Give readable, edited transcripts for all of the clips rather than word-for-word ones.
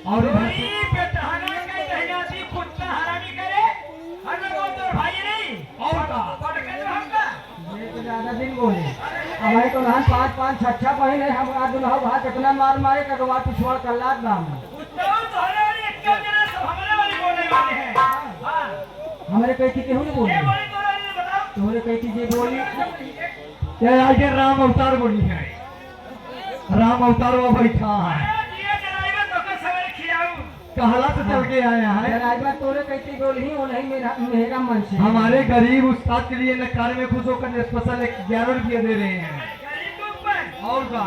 और इधर से ये तो ज्यादा दिन बोले हमारे तो नहान 5-5 6 महीने हम दुल्हा भात इतना मार मारे कगवा पिछवाड़ कर लाद दाम हमारे कही थी केहू नहीं बोली तोहरे कही थी जे बोली ये आगे राम अवतार बोली है। राम अवतार वो बैठा है, कहला से चल के आया है। राजबा तोरे कही थी बोली वो नहीं मेरा मन से हमारे गरीब उस्ताद के लिए नकार में खुश होकर स्पेशल 11 रुपये दे रहे हैं। और का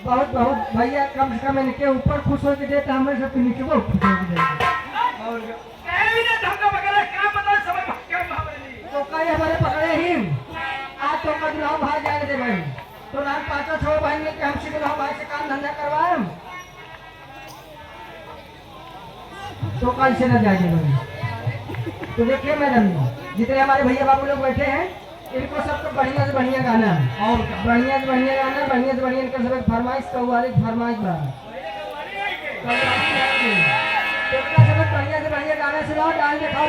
बहुत बहुत भैया कम से कम इनके ऊपर खुश होकर देता हमारे सब नीचे बहुत खुश होकर देता और का तो कई हमारे पकड़े ही आज तो कल दुल्हा भाई जाने दे भाई तो रात 5-6 भाई ने कि हमसे दुल्हा भाई से काम धंधा करवाए तो कल से न जाएंगे भाई। तो देखिए मैडम जितने हमारे भैया बाबू लोग बैठे हैं इनको सबको बढ़िया से बढ़िया गाना है और बढ़िया से बढ़िया गाना बढ़िया से बढ़िया इनका सब फरमाइश कव्वाली फरमाइश बा बढ़िया से बढ़िया गाना सुनाओ डाल दिखाओ